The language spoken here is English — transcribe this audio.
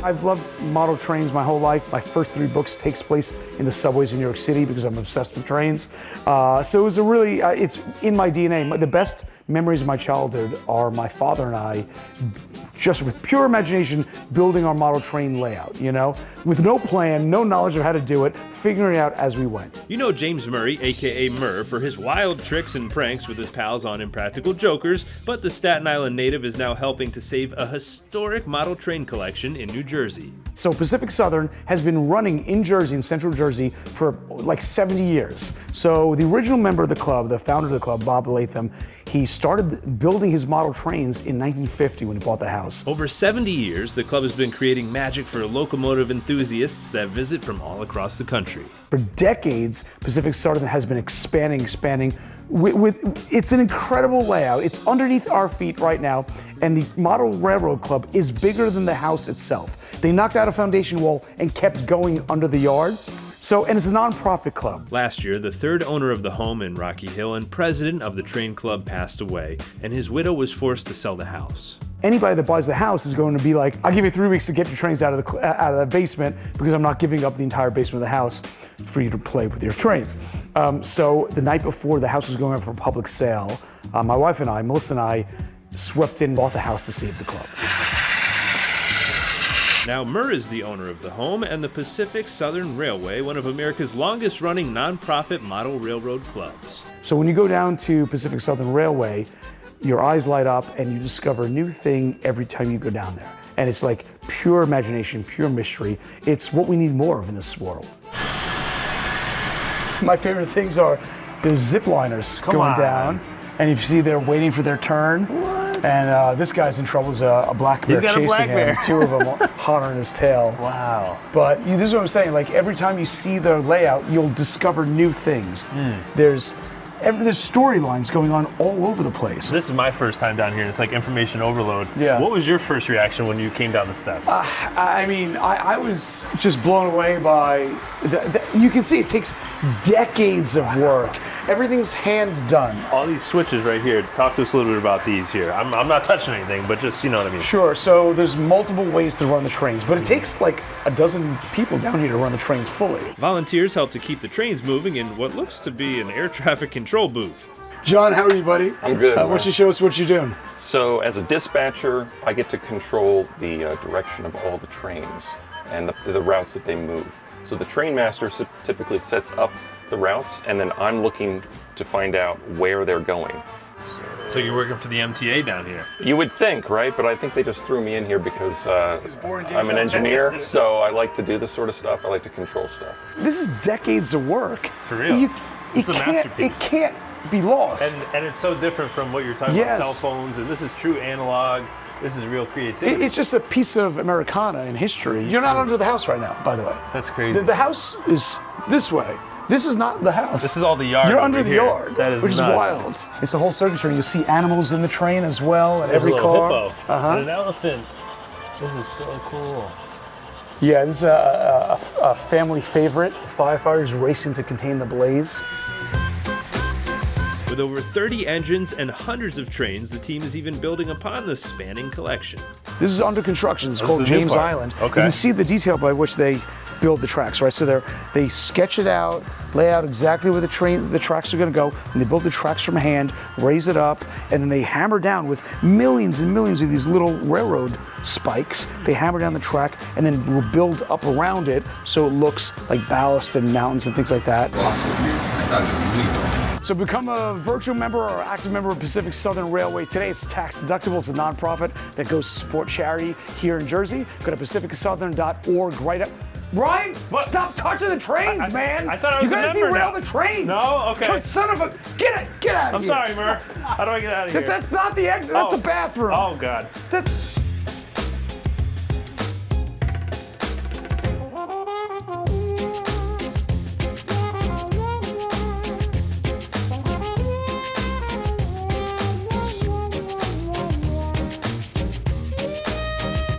I've loved model trains my whole life. My first 3 books takes place in the subways in New York City because I'm obsessed with trains. So it was a really, it's in my DNA. The best memories of my childhood are my father and I, just with pure imagination, building our model train layout, you know? With no plan, no knowledge of how to do it, figuring it out as we went. You know James Murray, aka MURR, for his wild tricks and pranks with his pals on Impractical Jokers, but the Staten Island native is now helping to save a historic model train collection in New Jersey. So Pacific Southern has been running in Jersey, in Central Jersey, for like 70 years. So the original member of the club, the founder of the club, Bob Latham, he started building his model trains in 1950 when he bought the house. Over 70 years, the club has been creating magic for locomotive enthusiasts that visit from all across the country. For decades, Pacific Southern has been expanding. It's an incredible layout. It's underneath our feet right now, and the Model Railroad Club is bigger than the house itself. They knocked out a foundation wall and kept going under the yard. And it's a nonprofit club. Last year, the 3rd owner of the home in Rocky Hill and president of the train club passed away, and his widow was forced to sell the house. Anybody that buys the house is going to be like, I'll give you 3 weeks to get your trains out of the basement because I'm not giving up the entire basement of the house for you to play with your trains. So the night before the house was going up for public sale, my wife and I, Melissa and I, swept in and bought the house to save the club. Now, MURR is the owner of the home and the Pacific Southern Railway, one of America's longest-running nonprofit model railroad clubs. So when you go down to Pacific Southern Railway, your eyes light up and you discover a new thing every time you go down there. And it's like pure imagination, pure mystery. It's what we need more of in this world. My favorite things are the zip liners going down, and you see they're waiting for their turn. And this guy's in trouble. There's a black bear chasing him. 2 of them hot on his tail. Wow. But this is what I'm saying. Like every time you see the layout, you'll discover new things. There's storylines going on all over the place. This is my first time down here, and it's like information overload. Yeah. What was your first reaction when you came down the steps? I was just blown away by you can see it takes decades of work. Everything's hand done. All these switches right here. Talk to us a little bit about these here. I'm not touching anything, but just, you know what I mean. Sure. So there's multiple ways to run the trains, but it takes like a dozen people down here to run the trains fully. Volunteers help to keep the trains moving in what looks to be an air traffic control booth. John, how are you, buddy? I'm good. Why don't you show us what you're doing? So as a dispatcher, I get to control the direction of all the trains and the routes that they move. So the train master typically sets up the routes, and then I'm looking to find out where they're going. So you're working for the MTA down here? You would think, right? But I think they just threw me in here because I'm an engineer, so I like to do this sort of stuff. I like to control stuff. This is decades of work. For real. It's a masterpiece. It can't be lost. And it's so different from what you're talking about, cell phones, and this is true analog. This is real creativity. It's just a piece of Americana in history. You're not under the house right now, by the way. That's crazy. The house is this way. This is not the house. This is all the yard. You're under the yard, that is which is wild. It's a whole circus train. You'll see animals in the train as well, and every car. Hippo and an elephant. This is so cool. Yeah, this is a family favorite. Firefighters racing to contain the blaze. With over 30 engines and hundreds of trains, the team is even building upon the spanning collection. This is under construction. It's called James Island. Okay. You can see the detail by which they build the tracks, right? So they sketch it out, lay out exactly where the tracks are going to go, and they build the tracks from hand, raise it up, and then they hammer down with millions and millions of these little railroad spikes. They hammer down the track, and then we'll build up around it so it looks like ballast and mountains and things like that. So become a virtual member or active member of Pacific Southern Railway today. It's tax deductible. It's a nonprofit that goes to support charity here in Jersey. Go to pacificsouthern.org right up. Ryan, stop touching the trains, man. I thought I was You gotta a member derail now. the trains. No? Okay. Son of a, get out of I'm here. sorry, MURR. How do I get out of here? That's not the exit, that's a bathroom. Oh, God.